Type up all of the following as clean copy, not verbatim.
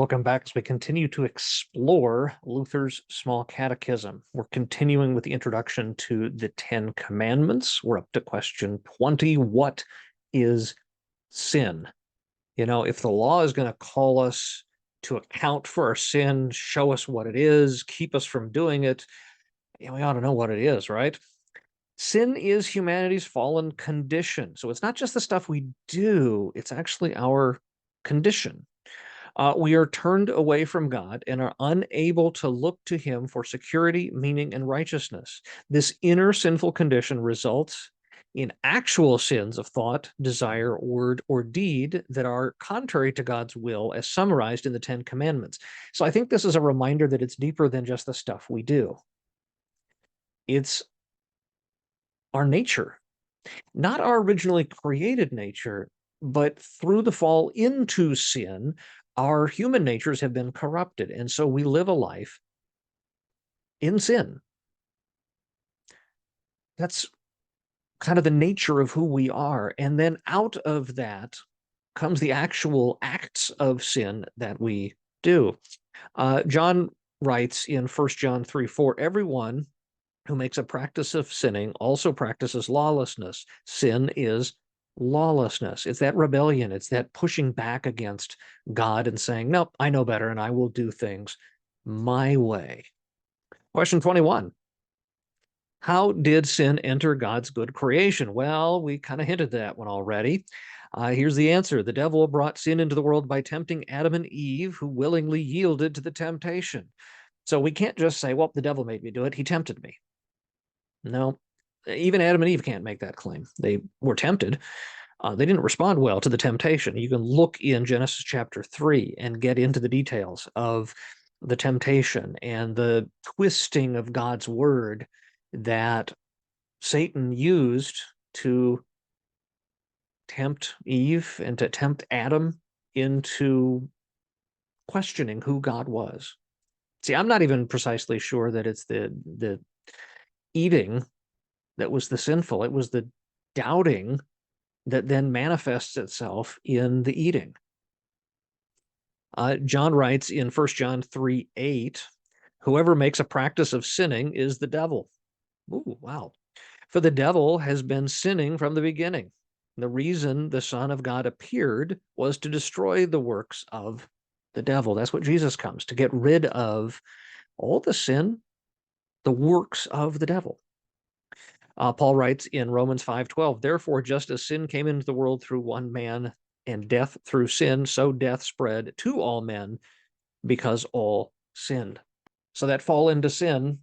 welcome back as we continue to explore Luther's Small Catechism. We're continuing with the introduction to the Ten Commandments. We're up to question 20. What is sin? You know, if the law is going to call us to account for our sin, show us what it is, keep us from doing it, we ought to know what it is, right? Sin is humanity's fallen condition. So it's not just the stuff we do, it's actually our condition. We are turned away from God and are unable to look to him for security, meaning, and righteousness. This inner sinful condition results in actual sins of thought, desire, word, or deed that are contrary to God's will, as summarized in the Ten Commandments. So I think this is a reminder that it's deeper than just the stuff we do. It's our nature, not our originally created nature, but through the fall into sin, our human natures have been corrupted. And so we live a life in sin. That's kind of the nature of who we are. And then out of that comes the actual acts of sin that we do. John writes in 1 John 3:4, everyone who makes a practice of sinning also practices lawlessness. Sin is lawlessness. It's that rebellion. It's that pushing back against God and saying, nope, I know better and I will do things my way. Question 21. How did sin enter God's good creation? Well, we kind of hinted that one already. Here's the answer. The devil brought sin into the world by tempting Adam and Eve, who willingly yielded to the temptation. So we can't just say, well, the devil made me do it. He tempted me. No, even Adam and Eve can't make that claim. They were tempted. They didn't respond well to the temptation. You can look in Genesis chapter 3 and get into the details of the temptation and the twisting of God's word that Satan used to tempt Eve and to tempt Adam into questioning who God was. See, I'm not even precisely sure that it's the eating that was the sinful. It was the doubting that then manifests itself in the eating. John writes in 1 John 3:8, whoever makes a practice of sinning is the devil. Ooh, wow. For the devil has been sinning from the beginning. The reason the Son of God appeared was to destroy the works of the devil. That's what Jesus comes, to get rid of all the sin, the works of the devil. Paul writes in Romans 5:12, therefore, just as sin came into the world through one man and death through sin, so death spread to all men because all sinned. So that fall into sin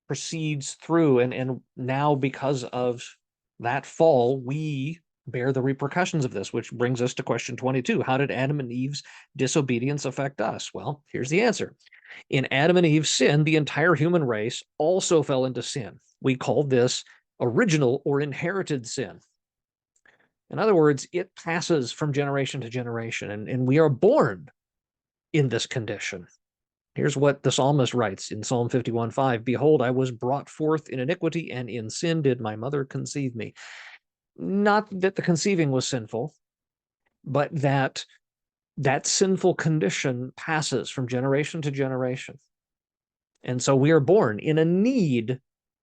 proceeds through, and now because of that fall, we bear the repercussions of this, which brings us to question 22. How did Adam and Eve's disobedience affect us? Well, here's the answer. In Adam and Eve's sin, the entire human race also fell into sin. We call this original or inherited sin. In other words, it passes from generation to generation, and we are born in this condition. Here's what the psalmist writes in Psalm 51:5, behold, I was brought forth in iniquity, and in sin did my mother conceive me. Not that the conceiving was sinful, but that sinful condition passes from generation to generation. And so we are born in a need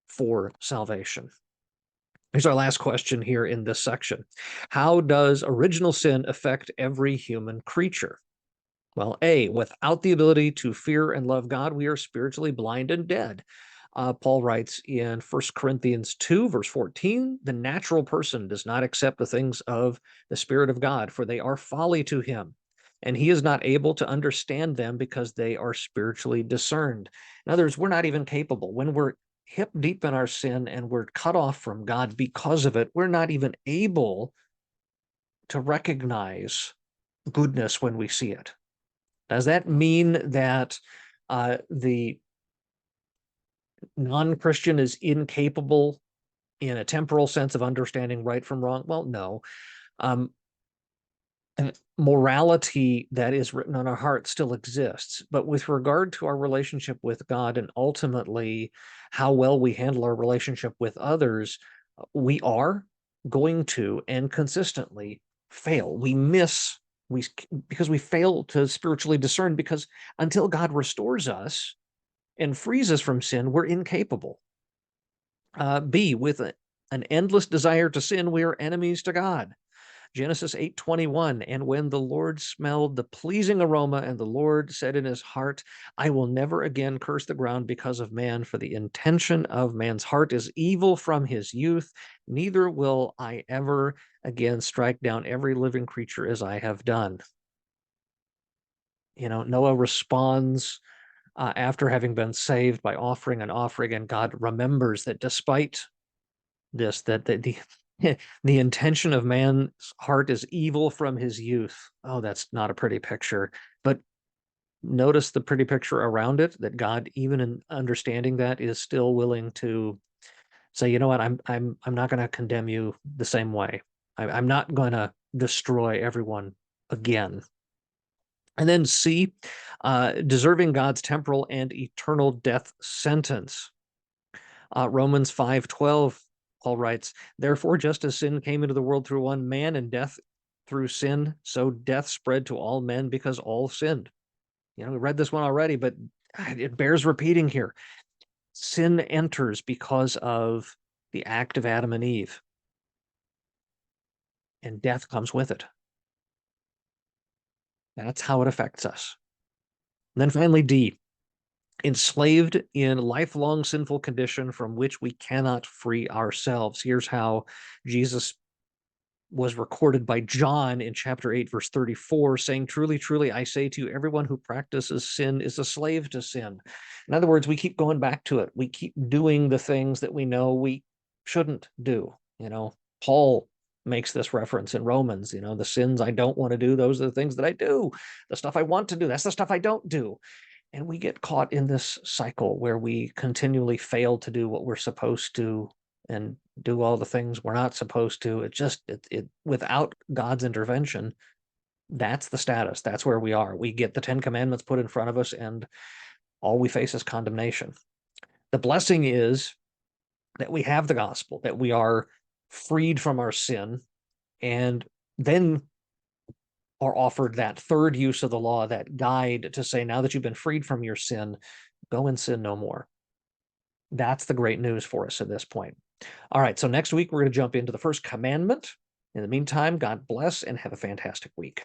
for salvation. Here's our last question here in this section. How does original sin affect every human creature? Well, A, without the ability to fear and love God, we are spiritually blind and dead. Paul writes in 1 Corinthians 2, verse 14, the natural person does not accept the things of the Spirit of God, for they are folly to him, and he is not able to understand them because they are spiritually discerned. In other words, we're not even capable. When we're hip deep in our sin and we're cut off from God because of it, we're not even able to recognize goodness when we see it. Does that mean that the non-Christian is incapable in a temporal sense of understanding right from wrong? Well, no. And morality that is written on our heart still exists. But with regard to our relationship with God and ultimately how well we handle our relationship with others, we are going to and consistently fail. We miss Because we fail to spiritually discern, because until God restores us and frees us from sin, we're incapable. B, with an endless desire to sin, we are enemies to God. Genesis 8:21, and when the Lord smelled the pleasing aroma, and the Lord said in his heart, I will never again curse the ground because of man, for the intention of man's heart is evil from his youth, neither will I ever again strike down every living creature as I have done. Noah responds after having been saved by offering an offering, and God remembers that despite this, that the the intention of man's heart is evil from his youth. Oh, that's not a pretty picture. But notice the pretty picture around it, that God, even in understanding that, is still willing to say, you know what, I'm not going to condemn you the same way. I'm not going to destroy everyone again. And then C, deserving God's temporal and eternal death sentence. Romans 5:12, Paul writes, therefore, just as sin came into the world through one man and death through sin, so death spread to all men because all sinned. We read this one already, but it bears repeating here. Sin enters because of the act of Adam and Eve, and death comes with it. That's how it affects us. And then finally, D, enslaved in lifelong sinful condition from which we cannot free ourselves. Here's how Jesus was recorded by John in chapter 8, verse 34, saying, truly, truly, I say to you, everyone who practices sin is a slave to sin. In other words, we keep going back to it. We keep doing the things that we know we shouldn't do. Paul makes this reference in Romans, the sins I don't want to do, those are the things that I do. The stuff I want to do, that's the stuff I don't do. And we get caught in this cycle where we continually fail to do what we're supposed to and do all the things we're not supposed to. It without God's intervention, that's the status. That's where we are. We get the 10 commandments put in front of us, and all we face is condemnation. The blessing is that we have the gospel, that we are freed from our sin, and then are offered that third use of the law, that guide to say, now that you've been freed from your sin, go and sin no more. That's the great news for us at this point. All right, so next week we're going to jump into the first commandment. In the meantime, God bless and have a fantastic week.